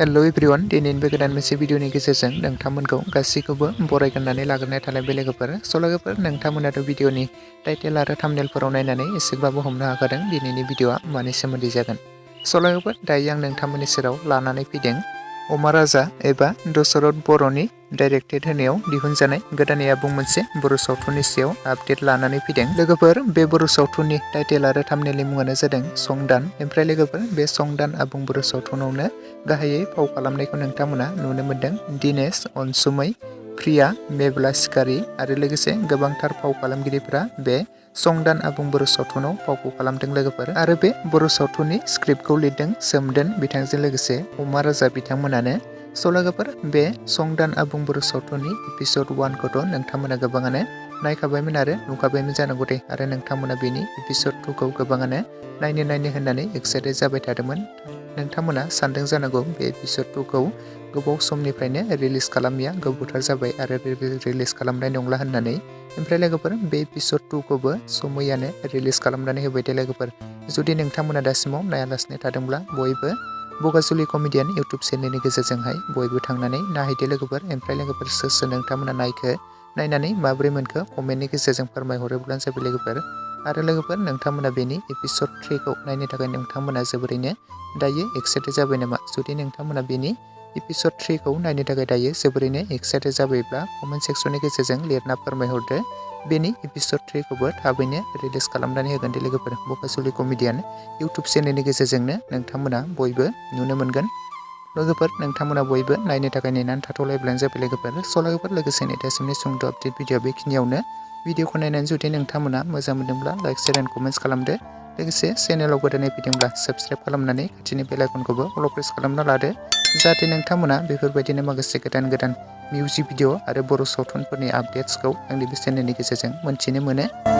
Hello everyone दिनैनि गोदान मोनसे भिडिअनि गेजेरजों नोंथांमोनखौ गासैखौबो बरायग्रोनानै लाग्रोनाय थानाय लोगोफोर लोगोफोर नोंथांमोनाथ' भिडिअनि टाइटेल आरो थाम्बनेलफोराव नायनानै एसेबाबो हमनो हाखादों दिनैनि भिडिअआ मानि सोमोन्दै जागोन। लोगोफोर दायो आं नोंथांमोननि सेराव लानानै फैदों अमा राजा एबा दशरथ बर'नि डाइरेक्टेड होनायाव दिहुनजानाय गोदानै आबुं मोनसे बर' सावथुननि सायाव आपडेट लानानै फैदों। लोगोफोर बे बर' सावथुननि टाइटेल आरो थाम्बनेलनि मुङानो जादों संदान। ओमफ्राय लोगोफोर बे संदान आबुं बर' सावथुनावनो गाहायै फाव खालामनायखौ नोंथांमोना नुनो मोन्दों दिनेश अनसुमै, प्रिया, मेब्ला सिखारि आरो लोगोसे गोबांथार फाव खालामगिरिफोरा बे संदान आबुं बर' सावथुनाव फावखौ खालामदों लोगोफोर। आरो बे बर' सावथुननि स्क्रिप्टखौ लिरदों सोमदोन बिथांजों लोगोसे अमा राजा बिथांमोनानो। लोगोफोर बे संदान आबुं बर' सावथुननि एपिसड 1खौथ' नोंथांमोना गोबाङानो नायखाबायमोन आरो नुखाबायमोन जानांगौ दे। आरो नोंथांमोना बेनि एपिसड 2खौ गोबाङानो नायनो होननानै एक्साइटेड जाबाय थादोंमोन। नोंथांमोना सानदों जानांगौ बे एपिसड 2खौ गोबाव समनिफ्रायनो रिलिज खालामैया गोबावथार जाबाय आरो रिलिज खालामनाय नंला होननानै। ओमफ्राय लोगोफोर बे एपिसड 2खौबो समैयानो रिलिज खालामनानै होबाय दे लोगोफोर। जुदि नोंथांमोना दासिमाव नायालासिनो थादोंब्ला बयबो बगाजुलि कमेडियान इउटुब चेनेलनि गेजेरजोंहाय बयबो थांनानै नायहैदो लोगोफोर। ओमफ्राय लोगोफोर सोर नोंथांमोना नायखो नायनानै माबोरै मोनखो कमेन्टनि गेजेरजों फोरमायहरोब्लानो जाबाय लोगोफोर। आरो लोगोफोर नोंथांमोना बेनि एपिसड 3खौ नायनो थाखाय नोंथांमोना जोबोरैनो दायो एक्साइटेड जाबाय नामा? जुदि नोंथांमोना बेनि एपिसड 3खौ नायनो थाखाय दायो जोबोरैनो एक्साइटेड जाबायब्ला कमेन्ट सेक्सननि गेजेरजों लिरना फोरमायहरदो। बेनि एपिसड 3खौबो थाबैनो रिलिज खालामनानै होगोन दे लोगोफोर। बगाजुलि कमेडियान इउटुब चेनेलनि गेजेरजोंनो नोंथांमोना बयबो नुनो मोनगोन। लोगोफोर नोंथांमोना बयबो नायनो थाखाय नेनानै थाथ'लायब्लानो जाबाय लोगोफोर। लोगोफोर लोगोसेनो दासिमनि सुंद' आपडेट भिडिअ बेखिनियावनो। भिडिअखौ नायनानै जुदि नोंथांमोना मोजां मोनदोंब्ला लाइक शेयार एन्ड कमेन्ट्स खालामदो। लोगोसे चेनेलाव गोदानै फैदोंब्ला साबस्क्राइब खालामनानै खाथिनि बेल आइकनखौबो अल प्रेस खालामना लादो। जाहाथे नोंथांमोना बेफोरबायदिनो माखासे गोदान मिउजिक भिडिअ आरो बर' सावथुनफोरनि आपडेट्सखौ आंनि बे चेनेलनि गेजेरजों मोन्थिनो मोनो।